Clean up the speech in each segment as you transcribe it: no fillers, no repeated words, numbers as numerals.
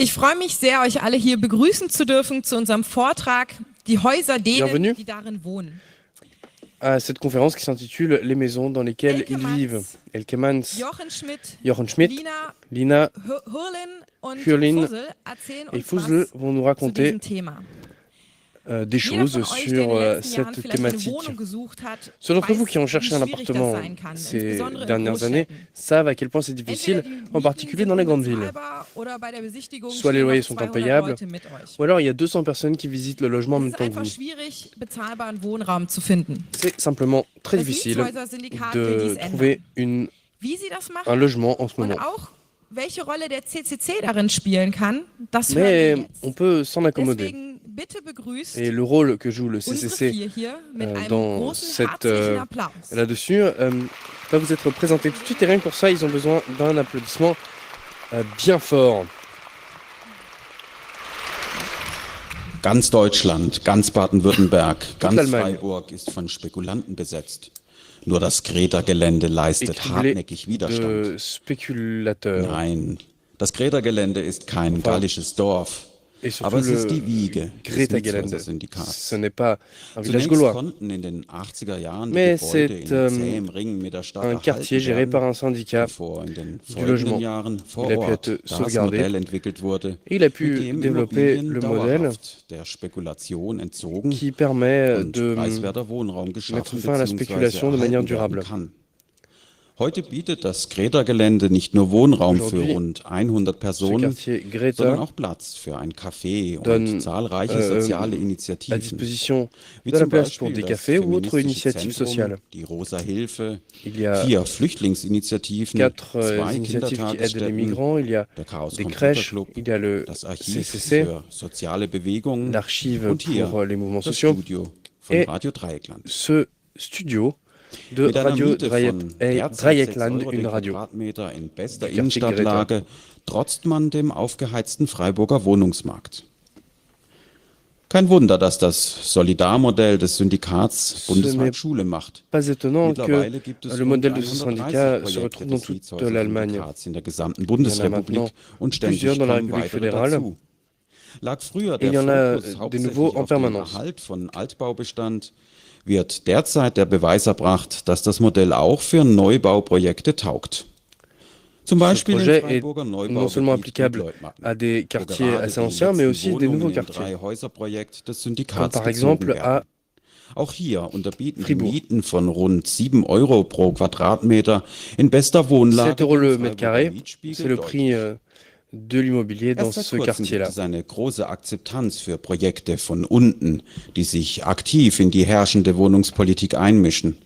Ich freue mich sehr, euch alle hier begrüßen zu dürfen zu unserem Vortrag Die Häuser denen, Bienvenue die darin wohnen. à cette conférence qui s'intitule Les maisons dans lesquelles Elke ils vivent. Manns, Elke Manns, Jochen Schmidt, Lina Hurlin und Hurlin Fussel erzählen et uns Fusel was vont nous zu raconter diesem Thema. des Jeder choses von euch, der in sur den letzten Jahren cette vielleicht eine thématique. Wohnung gesucht hat, Ceux d'entre vous weiß, qui ont wie cherché un schwierig das appartement sein kann, ces insbesondere in dernières années Großstädten. savent à quel point c'est difficile, Entweder die en Mieten particulier sind dans les grandes villes. unbezahlbar oder bei der Besichtigung Soit les stehen noch loyers sont 200 impayables, Leute mit euch. ou alors il y a 200 personnes qui visitent le logement en Es même ist temps que einfach vous. schwierig, bezahlbaren Wohnraum zu finden. C'est simplement très Das difficile Mietshäuser-Syndikat will de dies ändern. trouver Wie sie das un machen logement en ce und moment. auch welche Rolle der CCC darin spielen kann, das hören wir Mais jetzt. on peut s'en accommoder. Deswegen bitte begrüßt Et le rôle que joue le unsere CCC vier hier mit einem dans großen cette, herzlichen Applaus. là-dessus va vous être présenté tout de suite. Et rien que pour ça, ils ont besoin d'un applaudissement bien fort. Ganz Deutschland, ganz Baden-Württemberg, ganz l'Allemagne. Freiburg ist von Spekulanten besetzt. Nur das Greta-Gelände leistet Criblé hartnäckig Widerstand. de spéculateurs. Nein, das Greta-Gelände ist kein gallisches Dorf, Et surtout aber es ist le die Wiege des Greta-Gelände. Mietshäuser-Syndikats. Ce n'est pas un village Zunächst gaulois, konnten in den 80er Jahren die mais Gebäude c'est in zähem Ring mit der Stadt un quartier erhalten géré par werden, un syndicat. bevor in den du Logement. folgenden Jahren vor Il a pu Ort être das sauvegardé. Modell entwickelt wurde, Et il a pu mit dem développer Immobilien le modèle dauerhaft der Spekulation entzogen qui permet und de preiswerter Wohnraum mettre geschaffen fin à la bzw. spéculation de manière erhalten werden durable. kann. Heute bietet das Greta-Gelände nicht nur Wohnraum für Aujourd'hui, rund 100 Ce Personen, quartier sondern Greta auch Platz für ein Café donne, und zahlreiche soziale à Initiativen, disposition wie de la zum place pour Beispiel des das cafés ou autres feministische initiatives Zentrum, sociales. die Rosa Hilfe, Il y a 4 Flüchtlingsinitiativen, 4 2 initiatives qui aident les Kindertagesstätten, migrants, il y a der Chaos des Computer crèches, Club, il y a le das Archiv CCC, für soziale Bewegungen l'archive und hier pour les mouvements das sociaux, Studio von et Radio Dreieckland. ce studio de Mit einer Radio Miete von derzeit 6 Dreieckland, Euro une den radio. Quadratmeter in bester Du Quartier Innenstadtlage trotzt man dem aufgeheizten Freiburger Wohnungsmarkt. Kein Wunder, dass das Solidarmodell des Syndikats bundesweit n'est Schule macht. Pas étonnant que Mittlerweile gibt es le modèle rund de ce 130 syndicat se Projekte retrouve dans des toute l'Allemagne. Mietshäuser-Syndikats in der gesamten Il y en a Bundesrepublik maintenant und ständig plusieurs dans la kommen République weitere fédérale. dazu. Lag früher Et il y der en a Fokus des hauptsächlich nouveaux en auf dem permanence. Erhalt von Altbaubestand, wird derzeit der Beweis erbracht, dass das Modell auch für Neubauprojekte taugt. Zum Ce Beispiel im projet est Freiburger non seulement Neubaugebiet applicable Leutmatten, à des wo quartiers gerade assez die anciens, mais aussi letzten des Wohnungen nouveaux im quartiers, Drei-Häuser-Projekt des comme Syndikats par bezogen exemple werden. à Auch hier unterbieten die Fribourg. Mieten von rund 7 Euro pro Quadratmeter in bester 7 Wohnlage euros le dem mètre Freiburger carré. Mietspiegel C'est le prix deutlich. de l'immobilier dans Erst seit ce kurzem gibt quartier-là. es eine große Akzeptanz für Projekte von unten, die sich aktiv in die herrschende Wohnungspolitik einmischen.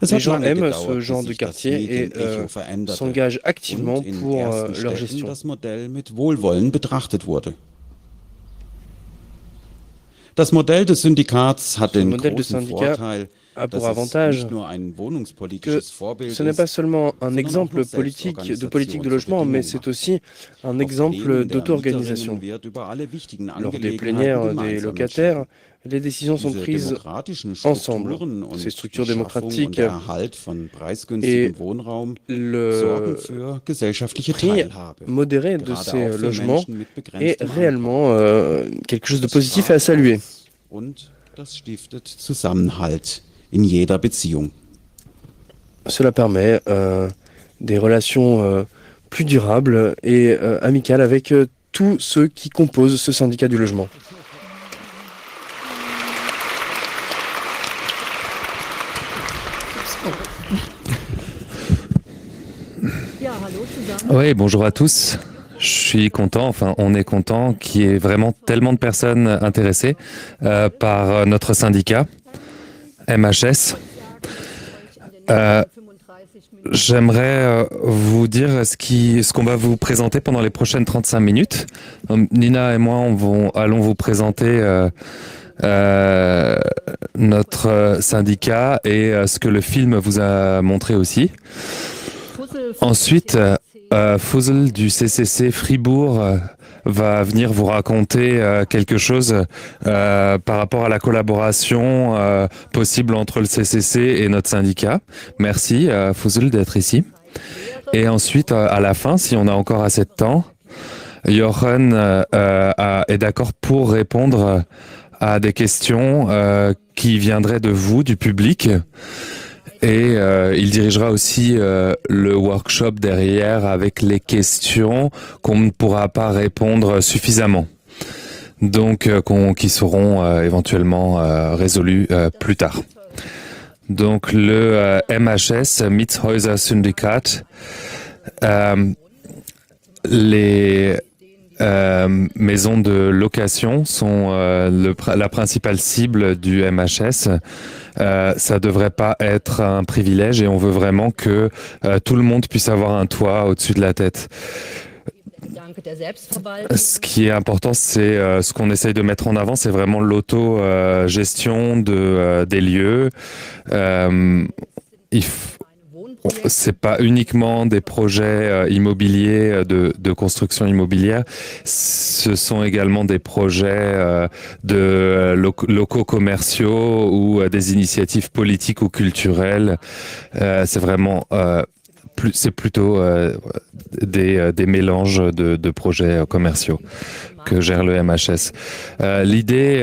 Es Les hat gens lange aiment gedauert, ce bis genre de sich das quartier et Medienecho veränderte s'engagent activement und in pour ersten leur Städten gestion. das Modell mit Wohlwollen betrachtet wurde. Das Modell des Syndikats hat Ce den modèle de großen syndicat Vorteil, a dass pour es avantage nicht nur ein que wohnungspolitisches Vorbild ce n'est pas ist, seulement un sondern auch exemple noch politique de Selbstorganisation logement, zur mais Bedingung c'est macht. aussi un Auf exemple Plänen der d'auto-organisation. Mieterinnen wird über alle wichtigen Lors des Angelegenheiten plénières des gemeinsam locataires, entschieden. les décisions sont Diese prises demokratischen ensemble. Strukturen und Ces structures die Schaffung und démocratiques der Erhalt von preisgünstigem et Wohnraum sorgen le für gesellschaftliche prix Teilhabe, modéré de gerade ces auch für logements Menschen mit est begrenztem Einkommen. réellement quelque chose de Das positif et à spart saluer. Platz und das stiftet Zusammenhalt in jeder Beziehung. Cela permet des relations plus durables et amicales avec tous ceux qui composent ce syndicat du logement. Oui, bonjour à tous. Je suis content, enfin on est content qu'il y ait vraiment tellement de personnes intéressées par notre syndicat, MHS. J'aimerais vous dire ce qu'on va vous présenter pendant les prochaines 35 minutes. Nina et moi allons vous présenter notre syndicat et ce que le film vous a montré aussi. Ensuite, Fussel du CCC Fribourg va venir vous raconter quelque chose par rapport à la collaboration possible entre le CCC et notre syndicat. Merci Fussel d'être ici. Et ensuite, à la fin, si on a encore assez de temps, Jochen est d'accord pour répondre à des questions qui viendraient de vous, du public. Et il dirigera aussi le workshop derrière avec les questions qu'on ne pourra pas répondre suffisamment. Donc qui seront éventuellement résolues plus tard. Donc le MHS, Mietshäuser Syndikat, les maisons de location sont la principale cible du MHS. Ça devrait pas être un privilège et on veut vraiment que tout le monde puisse avoir un toit au-dessus de la tête. Ce qui est important, c'est ce qu'on essaye de mettre en avant, c'est vraiment l'auto-gestion des lieux. C'est pas uniquement des projets immobiliers de construction immobilière, ce sont également des projets de locaux commerciaux ou des initiatives politiques ou culturelles. C'est vraiment c'est plutôt des mélanges de projets commerciaux que gère le MHS. L'idée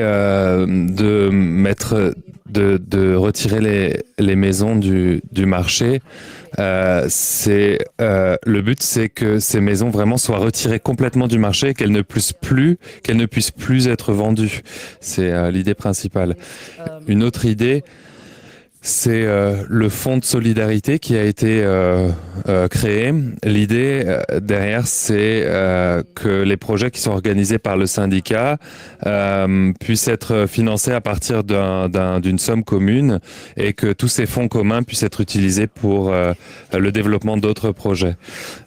de retirer les maisons du marché, le but, c'est que ces maisons vraiment soient retirées complètement du marché et qu'elles ne puissent plus être vendues. C'est l'idée principale. Une autre idée, c'est le fonds de solidarité qui a été créé. L'idée derrière, c'est que les projets qui sont organisés par le syndicat puissent être financés à partir d'une somme commune et que tous ces fonds communs puissent être utilisés pour le développement d'autres projets.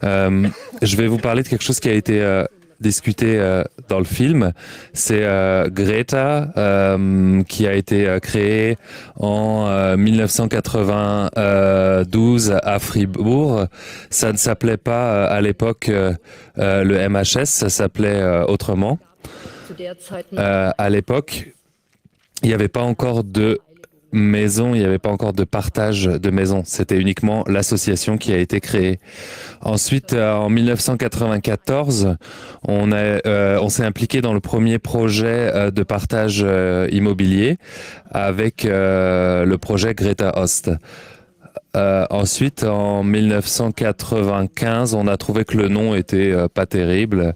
Je vais vous parler de quelque chose qui a été discuté dans le film, c'est Greta qui a été créée en 1992 à Fribourg. Ça ne s'appelait pas à l'époque le MHS, ça s'appelait autrement. À l'époque, il n'y avait pas encore de maison, il n'y avait pas encore de partage de maison. C'était uniquement l'association qui a été créée. Ensuite, en 1994, on s'est impliqué dans le premier projet de partage immobilier avec le projet Greta Ost. Ensuite, en 1995, on a trouvé que le nom était pas terrible.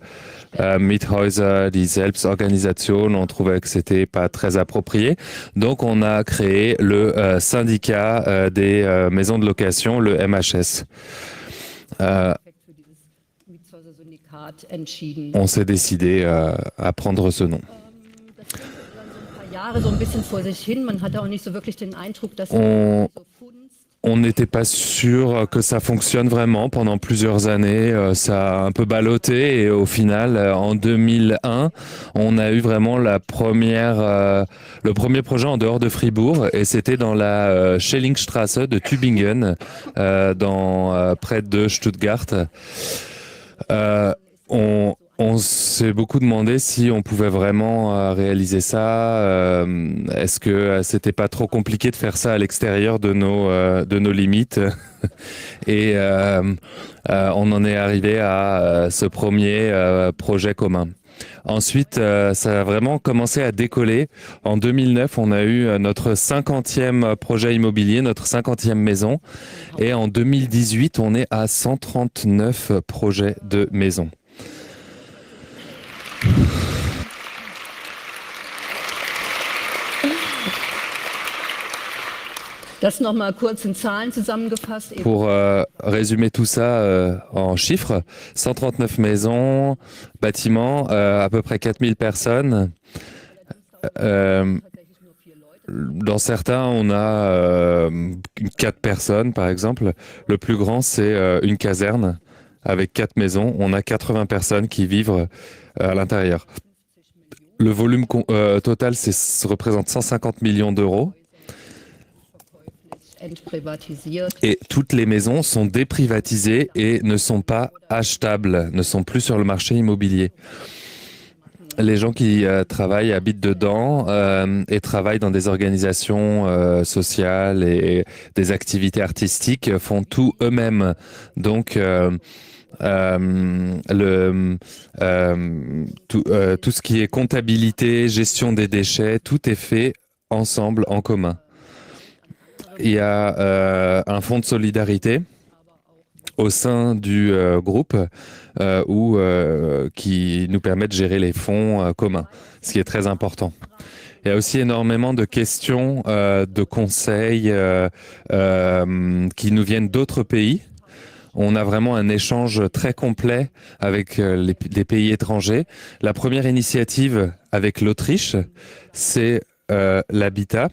Miethäuser, die Selbstorganisation, on trouvait que c'était pas très approprié. Donc, on a créé le syndicat des maisons de location, le MHS. On s'est décidé à prendre ce nom. On n'était pas sûr que ça fonctionne vraiment pendant plusieurs années. Ça a un peu ballotté et au final, en 2001, on a eu vraiment le premier projet en dehors de Fribourg et c'était dans la Schellingstrasse de Tübingen, près de Stuttgart. On s'est beaucoup demandé si on pouvait vraiment réaliser ça. Est-ce que c'était pas trop compliqué de faire ça à l'extérieur de nos limites? Et on en est arrivé à ce premier projet commun. Ensuite, ça a vraiment commencé à décoller. En 2009, on a eu notre 50e projet immobilier, notre 50e maison. Et en 2018, on est à 139 projets de maison. Pour résumer tout ça en chiffres, 139 maisons, bâtiments, à peu près 4000 personnes. Dans certains, on a 4 personnes, par exemple. Le plus grand, c'est une caserne avec 4 maisons. On a 80 personnes qui vivent à l'intérieur. Le volume total représente 150 millions d'euros. Et toutes les maisons sont déprivatisées et ne sont pas achetables, ne sont plus sur le marché immobilier. Les gens qui travaillent habitent dedans et travaillent dans des organisations sociales et des activités artistiques font tout eux-mêmes. Donc, Tout ce qui est comptabilité, gestion des déchets, tout est fait ensemble, en commun. Il y a un fonds de solidarité au sein du groupe qui nous permet de gérer les fonds communs, ce qui est très important. Il y a aussi énormément de questions, de conseils qui nous viennent d'autres pays. On a vraiment un échange très complet avec les pays étrangers. La première initiative avec l'Autriche, c'est l'Habitat.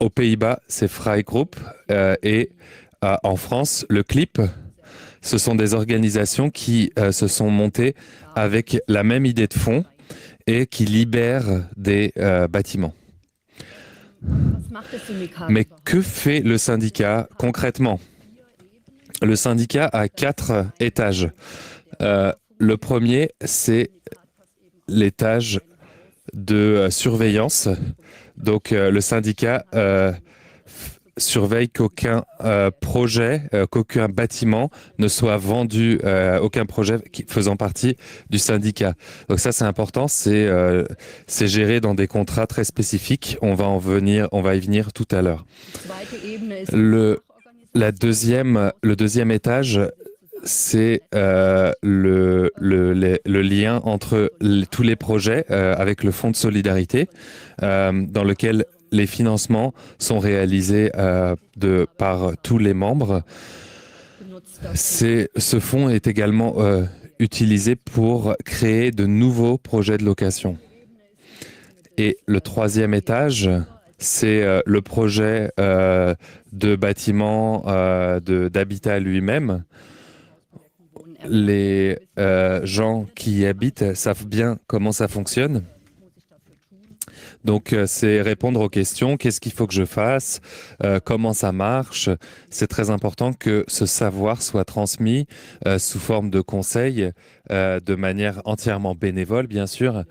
Aux Pays-Bas, c'est Freigroup. Et en France, le CLIP. Ce sont des organisations qui se sont montées avec la même idée de fond et qui libèrent des bâtiments. Mais que fait le syndicat concrètement ? Le syndicat a 4 étages. Le premier, c'est l'étage de surveillance. Donc, le syndicat surveille qu'aucun projet, qu'aucun bâtiment ne soit vendu, aucun projet faisant partie du syndicat. Donc ça, c'est important, c'est géré dans des contrats très spécifiques. On va y venir tout à l'heure. Le deuxième étage, c'est le lien entre tous les projets avec le fonds de solidarité, dans lequel les financements sont réalisés par tous les membres. Ce fonds est également utilisé pour créer de nouveaux projets de location. Et le troisième étage, c'est le projet de bâtiment d'habitat lui-même. Les gens qui y habitent savent bien comment ça fonctionne. Donc, c'est répondre aux questions. Qu'est-ce qu'il faut que je fasse ? Comment ça marche ? C'est très important que ce savoir soit transmis sous forme de conseils, de manière entièrement bénévole, bien sûr.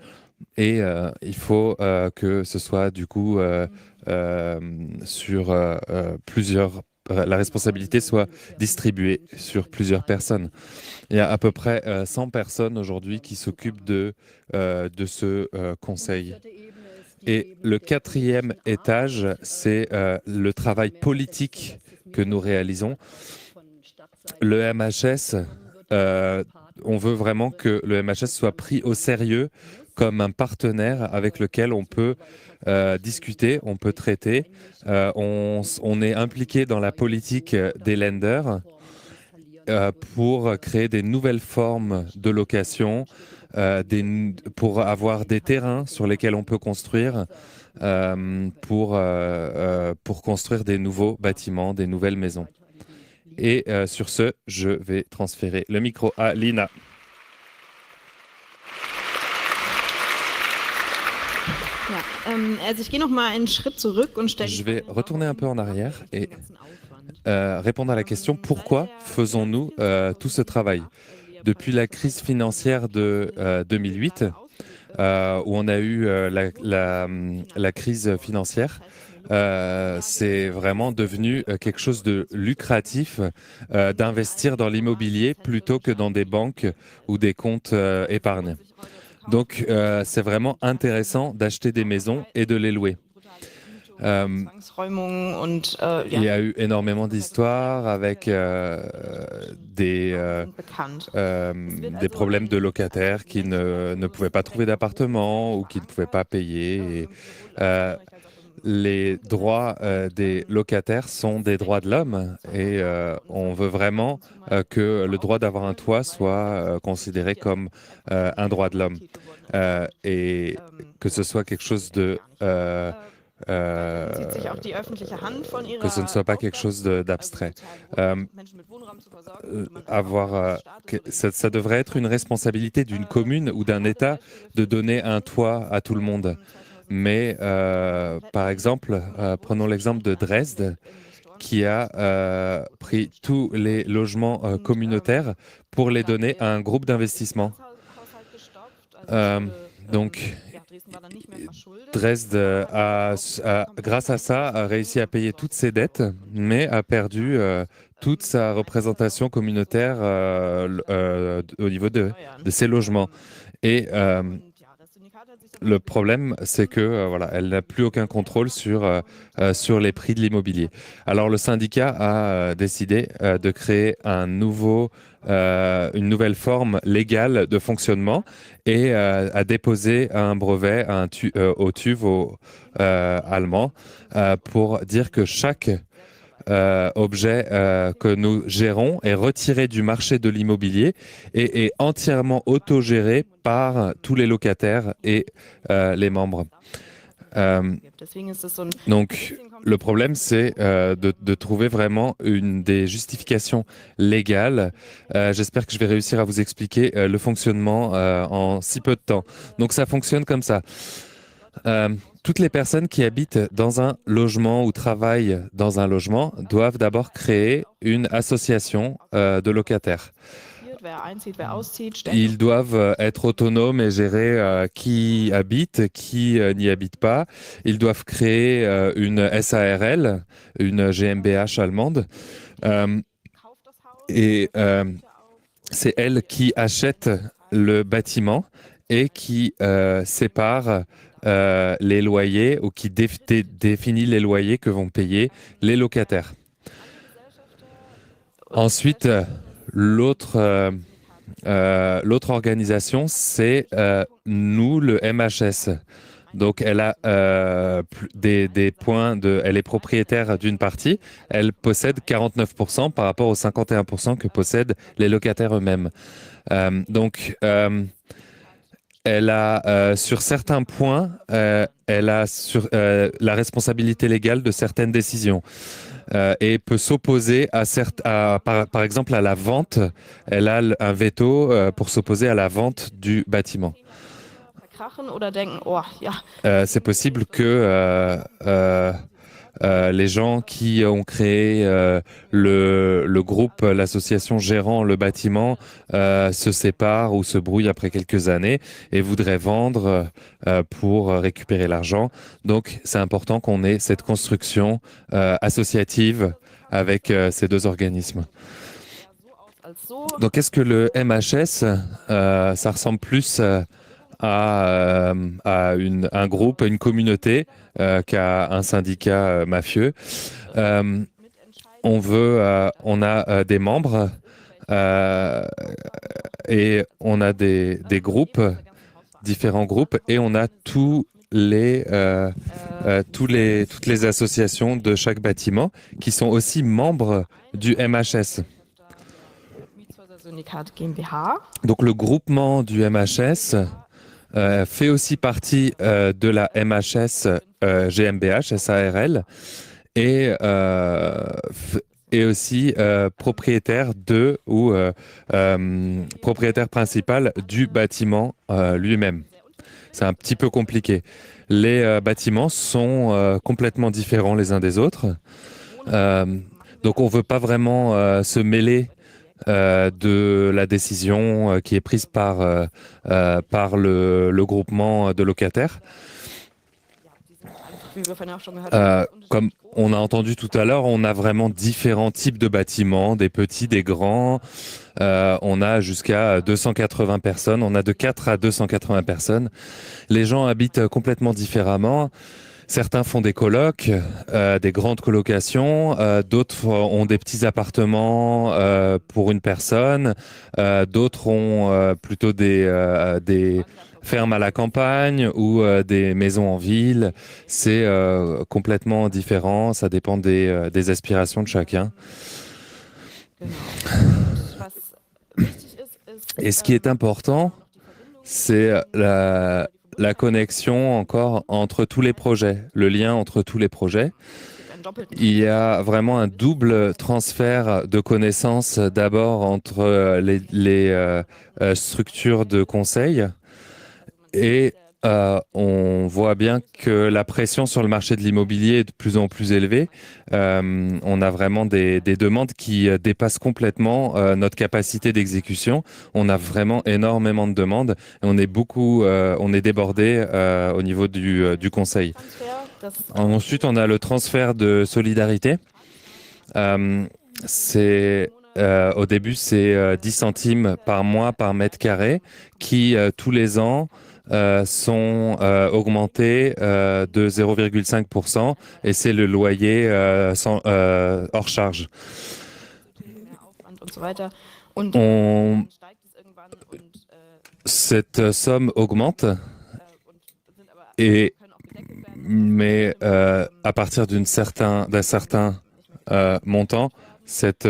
Et il faut que ce soit, du coup, sur plusieurs... la responsabilité soit distribuée sur plusieurs personnes. Il y a à peu près 100 personnes aujourd'hui qui s'occupent de ce conseil. Et le quatrième étage, c'est le travail politique que nous réalisons. Le MHS, on veut vraiment que le MHS soit pris au sérieux comme un partenaire avec lequel on peut discuter, on peut traiter. On est impliqué dans la politique des lenders pour créer des nouvelles formes de location, pour avoir des terrains sur lesquels on peut construire, pour construire des nouveaux bâtiments, des nouvelles maisons. Et sur ce, je vais transférer le micro à Lina. Je vais retourner un peu en arrière et répondre à la question pourquoi faisons-nous tout ce travail ? Depuis la crise financière de 2008, où on a eu la crise financière, c'est vraiment devenu quelque chose de lucratif d'investir dans l'immobilier plutôt que dans des banques ou des comptes épargne. Donc, c'est vraiment intéressant d'acheter des maisons et de les louer. Il y a eu énormément d'histoires avec des problèmes de locataires qui ne pouvaient pas trouver d'appartement ou qui ne pouvaient pas payer. Et, les droits des locataires sont des droits de l'homme et on veut vraiment que le droit d'avoir un toit soit considéré comme un droit de l'homme et que ce soit quelque chose de... que ce ne soit pas quelque chose d'abstrait. Ça devrait être une responsabilité d'une commune ou d'un État de donner un toit à tout le monde. Mais, par exemple, prenons l'exemple de Dresde, qui a pris tous les logements communautaires pour les donner à un groupe d'investissement. Donc, Dresde grâce à ça, a réussi à payer toutes ses dettes, mais a perdu toute sa représentation communautaire au niveau de ces logements. Et le problème, c'est que voilà, elle n'a plus aucun contrôle sur les prix de l'immobilier. Alors le syndicat a décidé de créer une nouvelle forme légale de fonctionnement et a déposé un brevet au TÜV allemand pour dire que chaque objet que nous gérons est retiré du marché de l'immobilier et est entièrement autogéré par tous les locataires et les membres. Donc, le problème, c'est de trouver vraiment des justifications légales. J'espère que je vais réussir à vous expliquer le fonctionnement en si peu de temps. Donc, ça fonctionne comme ça. Toutes les personnes qui habitent dans un logement ou travaillent dans un logement doivent d'abord créer une association de locataires. Ils doivent être autonomes et gérer qui habite, qui n'y habite pas. Ils doivent créer une SARL, une GmbH allemande. Et c'est elle qui achète le bâtiment et qui sépare les loyers ou qui définit les loyers que vont payer les locataires. Ensuite, l'autre organisation, c'est nous, le MHS. Donc, elle a des points elle est propriétaire d'une partie. Elle possède 49% par rapport aux 51% que possèdent les locataires eux-mêmes. Donc, elle a, sur certains points, elle a la responsabilité légale de certaines décisions et peut s'opposer par exemple à la vente. Elle a un veto pour s'opposer à la vente du bâtiment. C'est possible que les gens qui ont créé le groupe, l'association gérant le bâtiment se séparent ou se brouillent après quelques années et voudraient vendre pour récupérer l'argent. Donc, c'est important qu'on ait cette construction associative avec ces deux organismes. Donc, qu'est-ce que le MHS ça ressemble plus à un groupe, une communauté qu'à un syndicat mafieux. On a des membres et on a des groupes, différents groupes, et on a toutes les associations de chaque bâtiment qui sont aussi membres du MHS. Donc le groupement du MHS fait aussi partie de la MHS GmbH, SARL, et aussi propriétaire propriétaire principal du bâtiment lui-même. C'est un petit peu compliqué. Les bâtiments sont complètement différents les uns des autres. Donc on ne veut pas vraiment se mêler de la décision qui est prise par le groupement de locataires. Comme on a entendu tout à l'heure, on a vraiment différents types de bâtiments, des petits, des grands. On a jusqu'à 280 personnes, on a de 4 à 280 personnes. Les gens habitent complètement différemment. Certains font des colocs, des grandes colocations, d'autres ont des petits appartements pour une personne, d'autres ont plutôt des fermes à la campagne ou des maisons en ville. C'est complètement différent, ça dépend des aspirations de chacun. Et ce qui est important, c'est la connexion encore entre tous les projets, le lien entre tous les projets. Il y a vraiment un double transfert de connaissances d'abord entre les structures de conseil et on voit bien que la pression sur le marché de l'immobilier est de plus en plus élevée. On a vraiment des demandes qui dépassent complètement notre capacité d'exécution. On a vraiment énormément de demandes et on est débordé au niveau du conseil. Ensuite, on a le transfert de solidarité. Au début, c'est 10 centimes par mois par mètre carré qui, tous les ans, sont augmentés de 0,5% et c'est le loyer hors charge. On- Cette somme augmente, mais à partir d'un certain montant, cette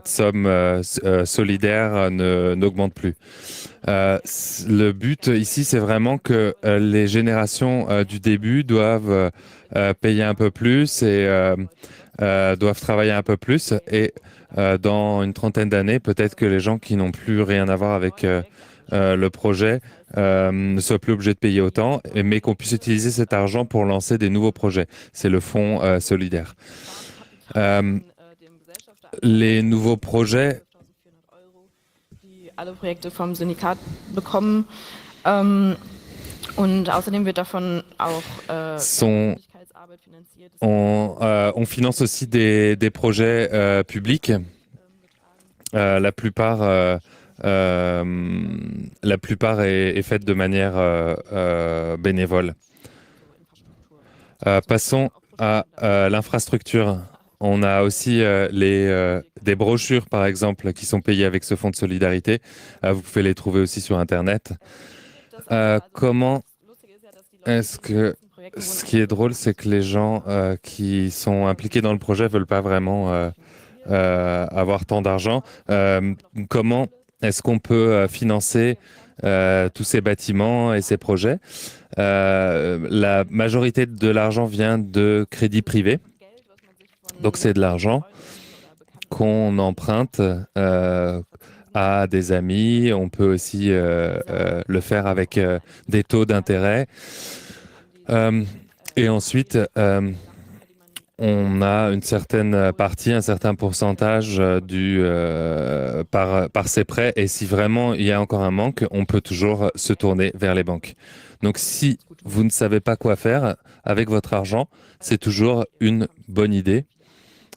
somme solidaire n'augmente plus. Le but ici, c'est vraiment que les générations du début doivent payer un peu plus et doivent travailler un peu plus. Et dans une trentaine d'années, peut-être que les gens qui n'ont plus rien à voir avec le projet ne soient plus obligés de payer autant, mais qu'on puisse utiliser cet argent pour lancer des nouveaux projets. C'est le fonds solidaire. Les nouveaux projets alle Projekte vom Syndikat bekommen. Und außerdem wird davon auch Öffentlichkeitsarbeit finanziert. On finance aussi des projets publics. La plupart est faite de manière bénévole. Passons à l'infrastructure. On a aussi des brochures, par exemple, qui sont payées avec ce fonds de solidarité. Vous pouvez les trouver aussi sur Internet. Ce qui est drôle, c'est que les gens qui sont impliqués dans le projet veulent pas vraiment avoir tant d'argent. Comment est-ce qu'on peut financer tous ces bâtiments et ces projets? La majorité de l'argent vient de crédits privés. Donc, c'est de l'argent qu'on emprunte à des amis. On peut aussi le faire avec des taux d'intérêt. Et ensuite, on a une certaine partie, un certain pourcentage par ces prêts. Et si vraiment il y a encore un manque, on peut toujours se tourner vers les banques. Donc, si vous ne savez pas quoi faire avec votre argent, c'est toujours une bonne idée.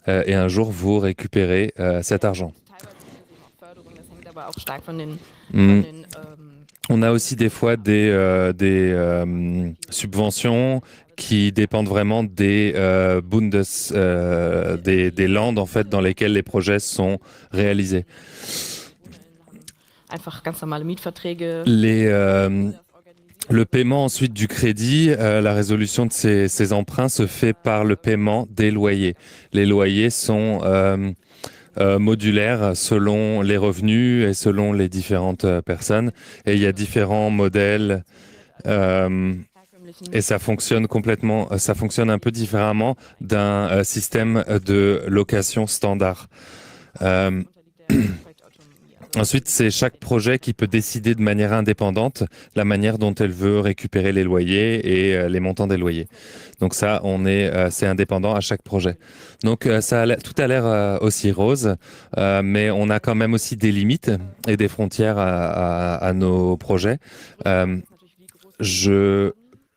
Et un jour, vous récupérez cet argent. On a aussi des fois des subventions qui dépendent vraiment des des landes en fait dans lesquelles les projets sont réalisés. Le paiement ensuite du crédit, la résolution de ces emprunts se fait par le paiement des loyers. Les loyers sont modulaires selon les revenus et selon les différentes personnes. Et il y a différents modèles et ça fonctionne un peu différemment d'un système de location standard. Ensuite, c'est chaque projet qui peut décider de manière indépendante la manière dont elle veut récupérer les loyers et les montants des loyers. Donc ça, c'est indépendant à chaque projet. Donc tout a l'air aussi rose, mais on a quand même aussi des limites et des frontières à nos projets. Je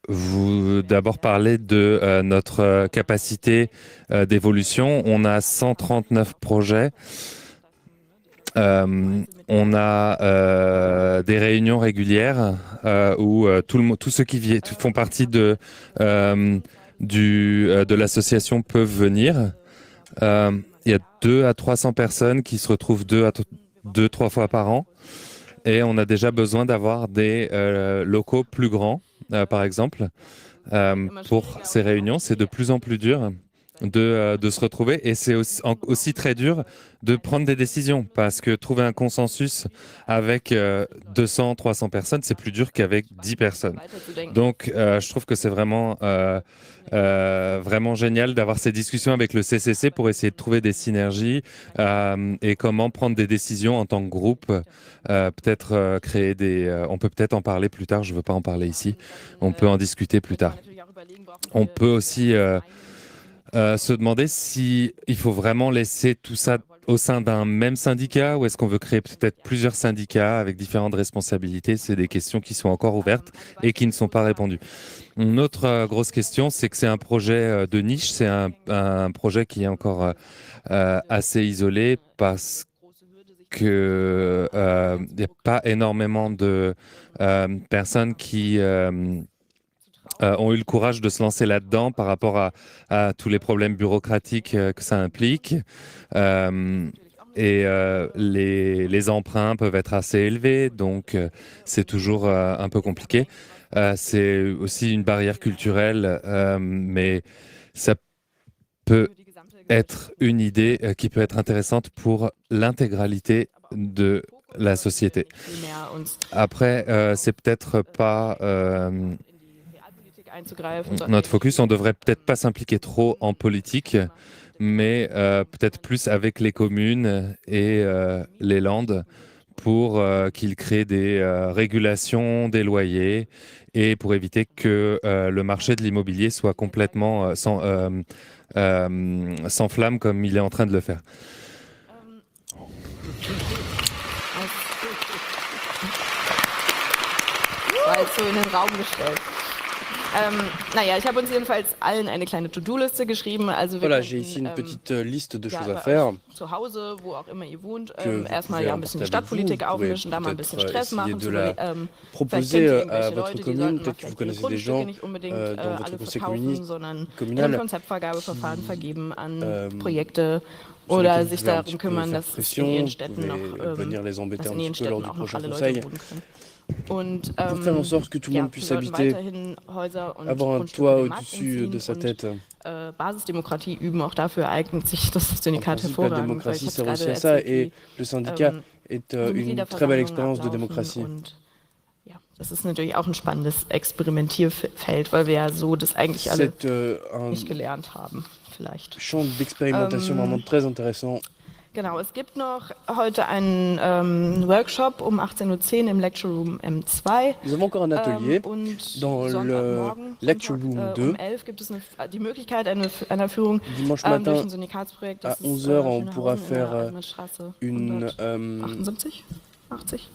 vous d'abord parler de notre capacité d'évolution. On a 139 projets. On a des réunions régulières où tous ceux qui font partie de l'association peuvent venir. Il y a 200 à 300 personnes qui se retrouvent 2-3 fois par an. Et on a déjà besoin d'avoir des locaux plus grands, par exemple. Pour ces réunions, c'est de plus en plus dur de se retrouver et c'est aussi très dur de prendre des décisions parce que trouver un consensus avec 200, 300 personnes, c'est plus dur qu'avec 10 personnes. Donc, je trouve que c'est vraiment génial d'avoir ces discussions avec le CCC pour essayer de trouver des synergies et comment prendre des décisions en tant que groupe. Peut-être on peut peut-être en parler plus tard. Je ne veux pas en parler ici. On peut en discuter plus tard. On peut aussi se demander si il faut vraiment laisser tout ça au sein d'un même syndicat ou est-ce qu'on veut créer peut-être plusieurs syndicats avec différentes responsabilités. C'est des questions qui sont encore ouvertes et qui ne sont pas répondues. Une autre grosse question, c'est que c'est un projet de niche, c'est un projet qui est encore assez isolé parce que il n'y a pas énormément de personnes qui ont eu le courage de se lancer là-dedans par rapport à tous les problèmes bureaucratiques que ça implique. Les emprunts peuvent être assez élevés, donc c'est toujours un peu compliqué. C'est aussi une barrière culturelle, mais ça peut être une idée qui peut être intéressante pour l'intégralité de la société. Après, c'est peut-être pas notre focus. On devrait peut-être pas s'impliquer trop en politique, mais peut-être plus avec les communes et les landes pour qu'ils créent des régulations des loyers et pour éviter que le marché de l'immobilier soit complètement s'enflamme comme il est en train de le faire. War jetzt so in den Raum gestellt. Naja, ich habe uns jedenfalls allen eine kleine To-Do-Liste geschrieben. Also wir Voilà, j'ai ici une petite liste de choses à faire. Zu Hause, wo auch immer ihr wohnt, que vous erstmal pouvez ja ein bisschen apporter avec vous. Stadtpolitik Vous pouvez aufmischen, da mal ein bisschen peut-être Stress essayer machen. de la proposer à votre commune. Peut-être que vous connaissez des gens dans votre conseil communal ein Konzeptvergabeverfahren vergeben an Projekte oder sich darum kümmern, dass in ihren Städten noch, venir les embêter dass un in ihren petit peu lors Städten du auch noch prochain alle conseil. Leute wohnen können. Und, Pour faire en sorte que tout le ja, monde puisse wir sollten habiter, weiterhin Häuser und avoir un Grundstücke toit dem Markt au-dessus de entziehen sa und, tête. Basisdemokratie üben. Auch dafür eignet sich das En Syndikat principe, la hervorragend. Weil ich démocratie hab's sert aussi gerade à ça erzählt, et le syndicat est une très belle expérience de ablaufen démocratie. Und ja, das ist natürlich auch ein spannendes Experimentierfeld, weil wir ja so das eigentlich alle C'est nicht un gelernt haben, vielleicht. champ d'expérimentation vraiment très intéressant. Genau, es gibt noch heute einen Workshop um 18:10 Uhr im Lecture Room M2. Nous avons encore un atelier Und dans le Sonntagmorgen, Lecture Room 2. Um 11 gibt es die Möglichkeit einer Führung Dimanche durch matin ein Syndikatsprojekt. à Das ist, 11 h, on Schönhausen pourra in der faire Altmannstraße une 178? 80?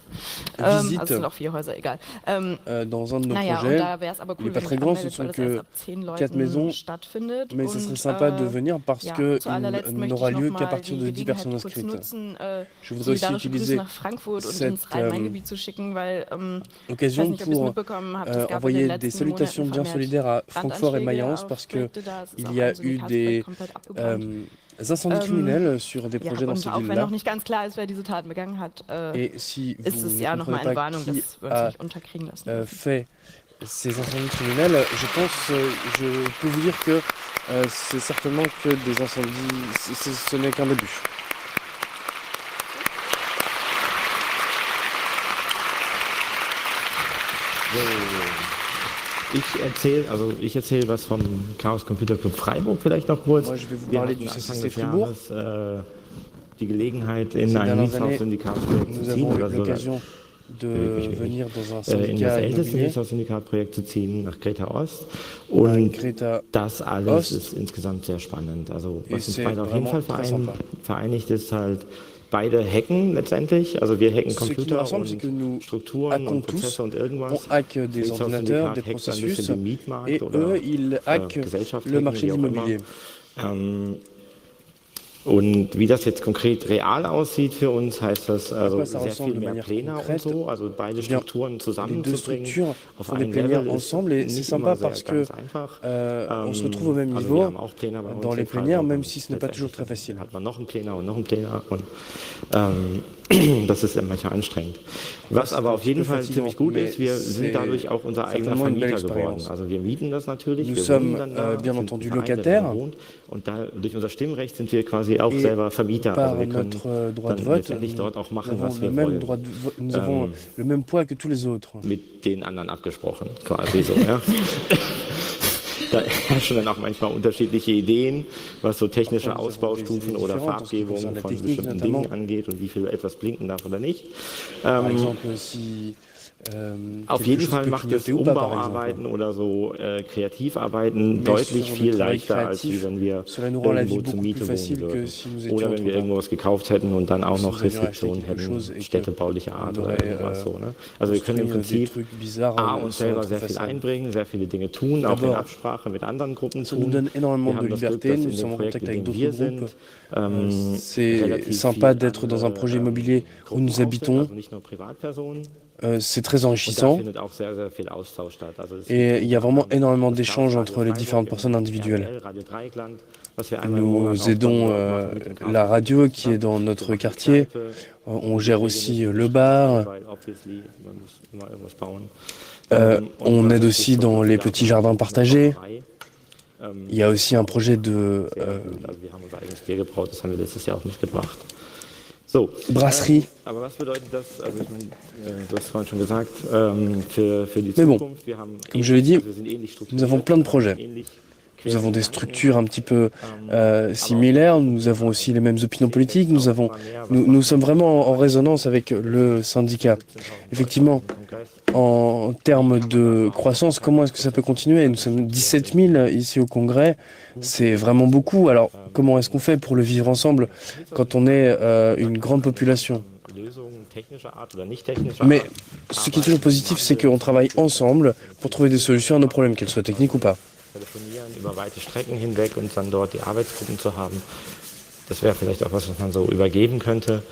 visite Also es sind auch 4 Häuser, egal. dans un de nos Naja, und projets. da wäre es aber Il cool, n'est pas wenn très ihr grand, euch ce anmeldet, weil sont das erst que ab 10 4 Leuten maisons, stattfindet. mais ce Und, serait sympa de venir parce ja, que zu allerletzt il möchte n'aura ich noch lieu mal qu'à partir die de 10 Gelegenheit personnes kurz inscrites. nutzen, Je voudrais aussi solidarische Grüße utiliser nach Frankfurt und cette ins Rhein-Main-Gebiet zu schicken, weil ich weiß occasion nicht, ob ihr es pour mitbekommen habt, es gab in den envoyer des letzten salutations Monaten bien vermehrt solidaires à Francfort et Brandanschläge Mayence auf parce que Projekte da. Es ist il auch y a ein eu Syndikatsprojekt des komplett abgebrannt. incendies criminels sur des Ja, projets dans und ces auch wenn villes-là. noch nicht ganz klar ist, wer diese Taten begangen hat, Et si ist vous es ne ja nochmal comprenez eine pas Warnung, qui dass wir uns a nicht unterkriegen lassen. fait ces incendies criminels, je pense, je peux vous dire que c'est certainement que des incendies, ce n'est qu'un début. Ich erzähle was vom Chaos Computer Club Freiburg vielleicht noch kurz. Moi, je vais vous Wir parler hatten du Anfang CCC des Fribourg. Jahres die Gelegenheit, in Ces ein dernières années, Mietshaussyndikat-Projekt zu nous ziehen, avons eu also l'occasion de venir dans un in das syndicat älteste immobilier Mietshaussyndikat-Projekt zu ziehen, nach Kreta Ost. à Und Kreta das alles Ost. ist insgesamt sehr spannend. Also was uns c'est beide auf jeden Fall vraiment très sympa. vereinigt, ist halt beide hacken letztendlich. Also wir hacken Ce qui nous Computer rassemble, c'est que nous und Strukturen hackons und Prozesse tous. und irgendwas. On hack des ordinateurs, des Mietshaussyndikat hackt ein bisschen processus, den Mietmarkt et oder eux, ils hackent Gesellschaft le hacken, marché wie de auch immer. l'immobilier. Und wie das jetzt konkret real aussieht für uns, heißt das also quoi ça sehr ressemble viel de mehr manière Pläne und concrète? so, also beide bien, Strukturen Les deux zusammenzubringen structures auf font des ein plénières Level ist ensemble et c'est nicht sympa immer sehr parce que ganz einfach. on se retrouve au même Also niveau wir haben auch Pläne bei uns dans les in plénières, Freiburg même und si ce n'est pas toujours très letztendlich facile. hat man noch einen Pläner und noch einen Pläner und das ist dann manchmal anstrengend. Was aber auf jeden Fall ziemlich gut ist, wir sind dadurch auch unser eigener certainement une belle Vermieter geworden. expérience. Also wir mieten das natürlich, Nous wir sommes, wohnen dann da, bien sind entendu ein Verein, der locataires. da wohnt, und da, durch unser Stimmrecht sind wir quasi auch Et selber Vermieter. par Also wir können notre droit de dann vote, letztendlich nous dort auch machen, avons was le wir même wollen. droit de vote, nous avons le même poids que tous les autres. Mit den anderen abgesprochen, quasi so, ja. Da herrschen dann auch manchmal unterschiedliche Ideen, was so technische Ausbaustufen oder Farbgebungen von bestimmten Dingen angeht und wie viel etwas blinken darf oder nicht. Auf jeden Fall macht es Umbauarbeiten oder so Kreativarbeiten deutlich viel leichter, als wie wenn wir irgendwo zur Miete wohnen würden. Oder wenn wir irgendwo was gekauft hätten und dann auch noch Restriktionen hätten, städtebaulicher Art oder irgendwas so. Ne? Also wir können im Prinzip uns selber sehr viel einbringen, sehr viele Dinge tun, auch in Absprache mit anderen Gruppen tun. Wir haben das Glück, dass in dem Projekt, in dem wir sind, c'est sympa d'être dans un projet immobilier où nous habitons. C'est très enrichissant et il y a vraiment énormément d'échanges entre les différentes personnes individuelles. Nous aidons la radio qui est dans notre quartier, on gère aussi le bar, on aide aussi dans les petits jardins partagés. Il y a aussi un projet de brasserie. Mais bon, comme je l'ai dit, nous avons plein de projets. Nous avons des structures un petit peu similaires, nous avons aussi les mêmes opinions politiques, nous sommes vraiment en résonance avec le syndicat. Effectivement, en termes de croissance, comment est-ce que ça peut continuer? Nous sommes 17 000 ici au Congrès, c'est vraiment beaucoup. Alors, comment est-ce qu'on fait pour le vivre ensemble quand on est une grande population? Mais ce qui est toujours positif, c'est qu'on travaille ensemble pour trouver des solutions à nos problèmes, qu'elles soient techniques ou pas. Über weite Strecken hinweg und dann dort die Arbeitsgruppen zu haben. Das wäre vielleicht auch was man so übergeben könnte.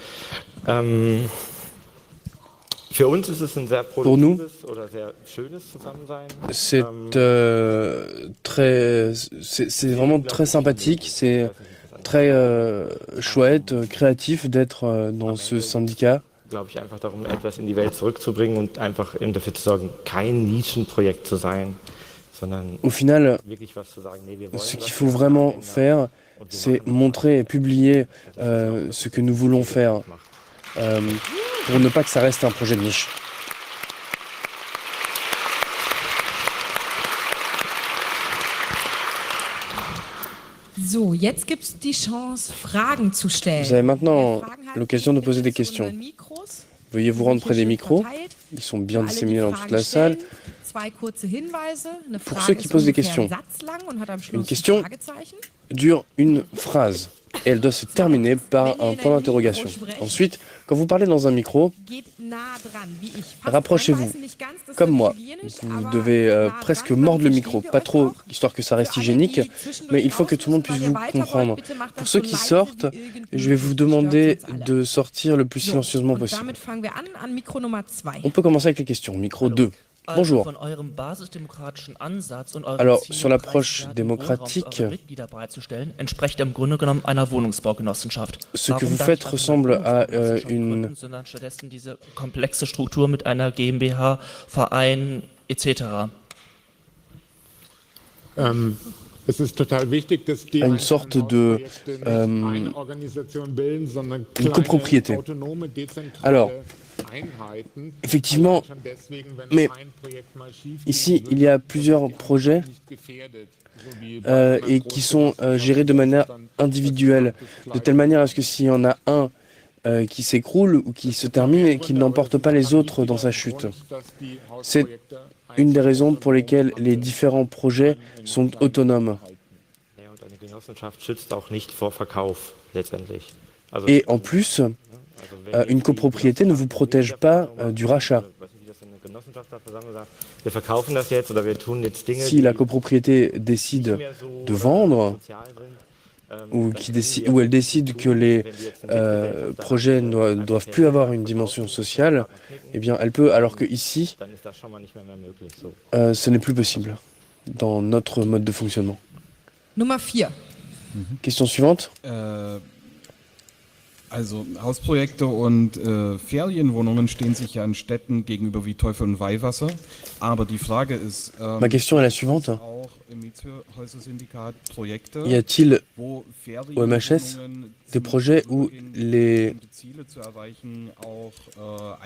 Für uns ist es ein sehr produktives oder sehr schönes Zusammensein. C'est vraiment très sympathique, c'est très chouette, créatif d'être dans ce syndicat. Glaube ich, einfach darum, etwas in die Welt zurückzubringen und einfach dafür zu sorgen, kein Nischenprojekt zu sein. Au final, ce qu'il faut vraiment faire, c'est montrer et publier ce que nous voulons faire pour ne pas que ça reste un projet de niche. So, jetzt gibt es die Chance, Fragen zu stellen. Vous avez maintenant l'occasion de poser des questions. Veuillez vous rendre près des micros. Ils sont bien disséminés dans toute la salle. Pour ceux qui posent des questions, une question dure une phrase et elle doit se terminer par un point d'interrogation. Ensuite, quand vous parlez dans un micro, rapprochez-vous, comme moi. Vous devez presque mordre le micro, pas trop, histoire que ça reste hygiénique, mais il faut que tout le monde puisse vous comprendre. Pour ceux qui sortent, je vais vous demander de sortir le plus silencieusement possible. On peut commencer avec les questions. Micro 2. Bonjour. Alors, sur l'approche démocratique, ce que vous faites ressemble à une... komplexe Struktur mit einer GmbH, Verein etc. une sorte de une copropriété. Alors, effectivement, mais ici, il y a plusieurs projets et qui sont gérés de manière individuelle, de telle manière à ce que s'il y en a un qui s'écroule ou qui se termine et qui n'emporte pas les autres dans sa chute. C'est une des raisons pour lesquelles les différents projets sont autonomes. Et en plus, une copropriété ne vous protège pas du rachat. Si la copropriété décide de vendre, ou elle décide que les projets ne doivent plus avoir une dimension sociale, eh bien elle peut, alors que ici, ce n'est plus possible dans notre mode de fonctionnement. Nummer 4. Question suivante. Also Hausprojekte und Ferienwohnungen stehen sich ja in Städten gegenüber wie Teufel und Weihwasser. Aber die Frage ist, Ma question est la suivante. auch im Mietshäuser-Syndikat Projekte, Y a-t-il wo au MHS des projets où les Ziele zu erreichen auch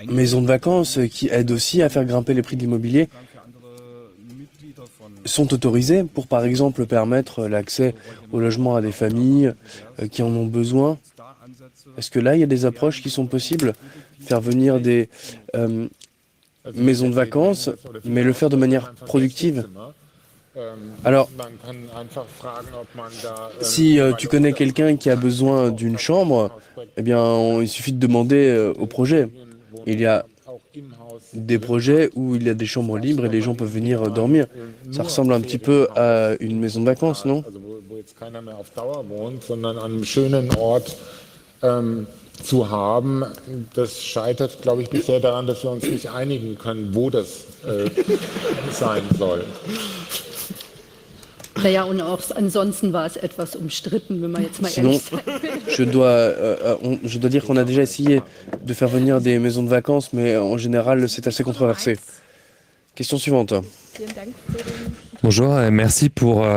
maisons de vacances qui aident aussi à faire grimper les prix de l'immobilier sont autorisés pour, par exemple, permettre l'accès au logement à des familles qui en ont besoin. Est-ce que là, il y a des approches qui sont possibles? Faire venir des maisons de vacances, mais le faire de manière productive. Alors, si tu connais quelqu'un qui a besoin d'une chambre, eh bien, il suffit de demander au projet. Il y a des projets où il y a des chambres libres et les gens peuvent venir dormir. Ça ressemble un petit peu à une maison de vacances, non? Zu haben, das scheitert, glaube ich, bisher daran, dass wir uns nicht einigen können, wo das sein soll. Naja, und auch ansonsten war es etwas umstritten, wenn man jetzt mal Sinon, ehrlich sein will. je dois dire qu'on a déjà essayé de faire venir des maisons de vacances, mais en général, c'est assez controversé. Question suivante. Bonjour et merci pour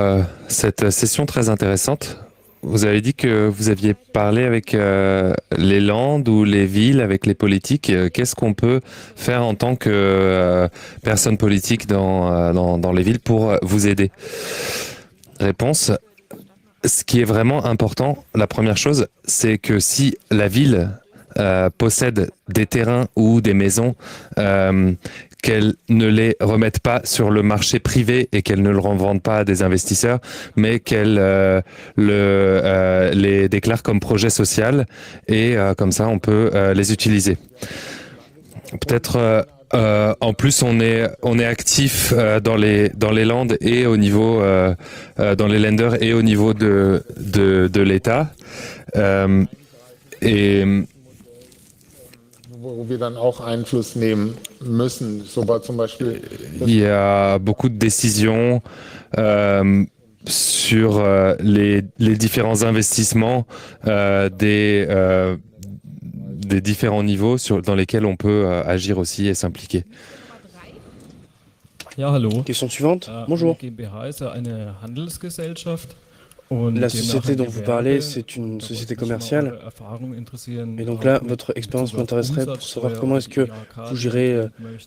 cette session très intéressante. Vous avez dit que vous aviez parlé avec les Landes ou les villes, avec les politiques. Qu'est-ce qu'on peut faire en tant que personne politique dans les villes pour vous aider? Réponse. Ce qui est vraiment important, la première chose, c'est que si la ville possède des terrains ou des maisons, qu'elle ne les remette pas sur le marché privé et qu'elle ne le revende pas à des investisseurs, mais qu'elle les déclare comme projet social et comme ça on peut les utiliser. Peut-être en plus on est actif dans les Landes et au niveau dans les Länder et au niveau de l'État et Wo wir dann auch Einfluss nehmen müssen. So war zum Beispiel il y a beaucoup de décisions sur les différents investissements des différents niveaux dans lesquels on peut agir aussi et s'impliquer. Ja, hallo. Question suivante. Bonjour. GmbH ist ja eine Handelsgesellschaft. La société dont vous parlez, c'est une société commerciale. Et donc là, votre expérience m'intéresserait pour savoir comment est-ce que vous gérez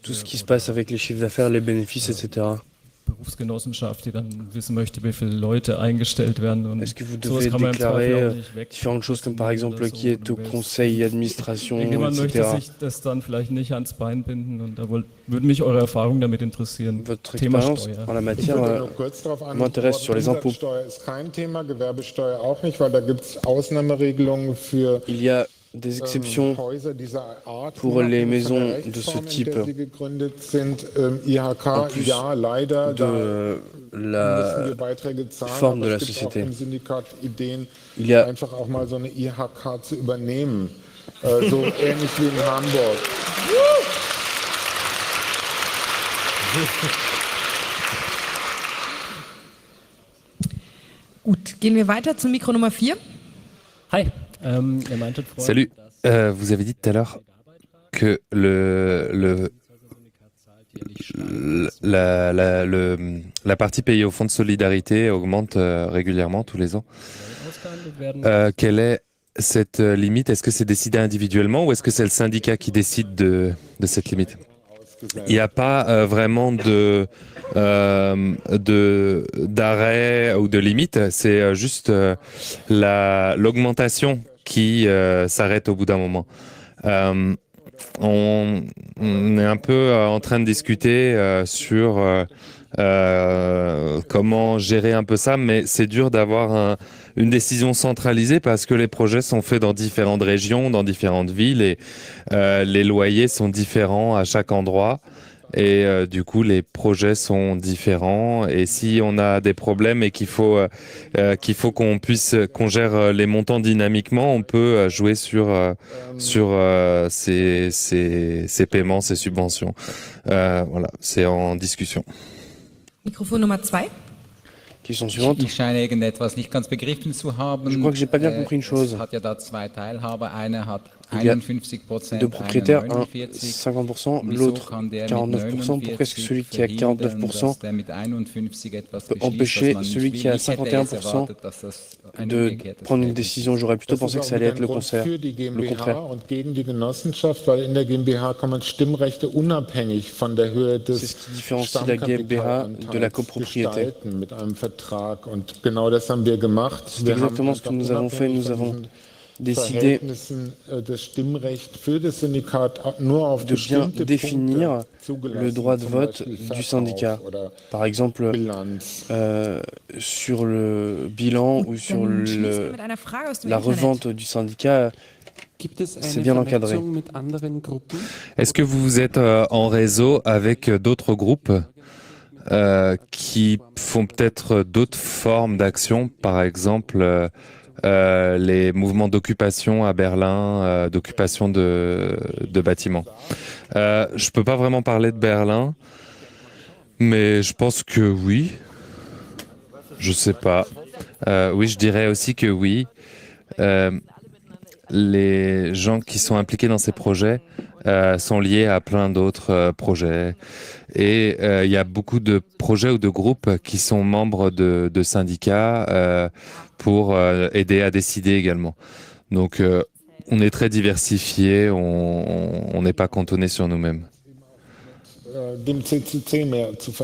tout ce qui se passe avec les chiffres d'affaires, les bénéfices, etc. Berufsgenossenschaft, die dann wissen möchte, wie viele Leute eingestellt werden. Und est-ce que vous devez déclarer différentes choses comme par exemple qui est au conseil, administration, Irgendjemand etc. möchte sich das dann vielleicht nicht ans Bein binden und da würde mich eure Erfahrung damit interessieren. Votre Thema expérience Steuer. en la matière m'intéresse sur les impôts. Umsatzsteuer ist kein Thema, Gewerbesteuer auch nicht, weil da gibt es Ausnahmeregelungen für Il y a des exceptions pour les maisons de ce type. En plus de la forme de la société. Il y a einfach auch mal so eine IHK zu übernehmen, so ähnlich wie in Hamburg. Gut, gehen wir weiter zum Mikro Nummer 4. Hi. Salut, vous avez dit tout à l'heure que la partie payée au fonds de solidarité augmente régulièrement tous les ans. Quelle est cette limite? Est-ce que c'est décidé individuellement ou est-ce que c'est le syndicat qui décide de cette limite? Il n'y a pas vraiment d'arrêt ou de limite, c'est juste l'augmentation qui s'arrête au bout d'un moment. On est un peu en train de discuter sur comment gérer un peu ça, mais c'est dur d'avoir une décision centralisée parce que les projets sont faits dans différentes régions, dans différentes villes et les loyers sont différents à chaque endroit. Et du coup, les projets sont différents. Et si on a des problèmes et qu'il faut qu'on gère les montants dynamiquement, on peut jouer sur ces paiements, ces subventions. Voilà, c'est en discussion. Mikrofon Nummer 2. Question suivante. Ich scheine irgendetwas nicht ganz begriffen zu haben. Je crois que j'ai pas bien compris une chose. Es hat ja da zwei Teilhaber. Einer hat Il y a deux propriétaires, un 50%, l'autre 49%. Pourquoi est-ce que celui qui a 49% peut empêcher celui qui a 51% de prendre une décision? J'aurais plutôt pensé que ça allait être le contraire. Für die GmbH und gegen die Genossenschaft, weil in der GmbH kann man Stimmrechte unabhängig von der Höhe des Stammkapitals mit einem Vertrag. Und genau das haben wir gemacht. C'est exactement ce que nous avons fait. Nous avons décidé das Stimmrecht für das Syndikat nur auf de bien définir le droit de vote du syndicat. Par exemple, sur le bilan ou sur la revente du syndicat, c'est bien encadré. Est-ce que vous êtes en réseau avec d'autres groupes qui font peut-être d'autres formes d'action, par exemple les mouvements d'occupation à Berlin, d'occupation de bâtiments? Je peux pas vraiment parler de Berlin, mais je pense que oui. Je sais pas. Oui, je dirais aussi que oui. Les gens qui sont impliqués dans ces projets sont liés à plein d'autres projets. Et il y a beaucoup de projets ou de groupes qui sont membres de syndicats pour aider à décider également. Donc on est très diversifié, on n'est pas cantonné sur nous-mêmes.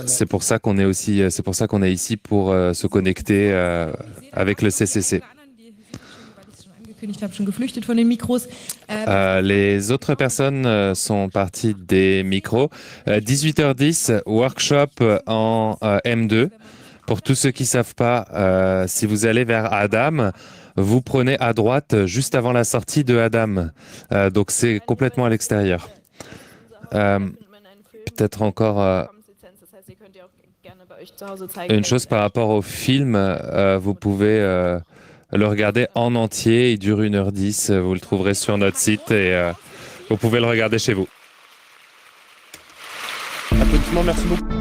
C'est pour ça qu'on est aussi, c'est pour ça qu'on est ici pour se connecter avec le CCC. Les autres personnes sont parties des micros. 18h10, workshop en M2. Pour tous ceux qui ne savent pas, si vous allez vers Adam, vous prenez à droite juste avant la sortie de Adam. Donc c'est complètement à l'extérieur. Peut-être encore une chose par rapport au film, vous pouvez le regarder en entier, il dure 1h10, vous le trouverez sur notre site et vous pouvez le regarder chez vous. Applaudissements, merci beaucoup.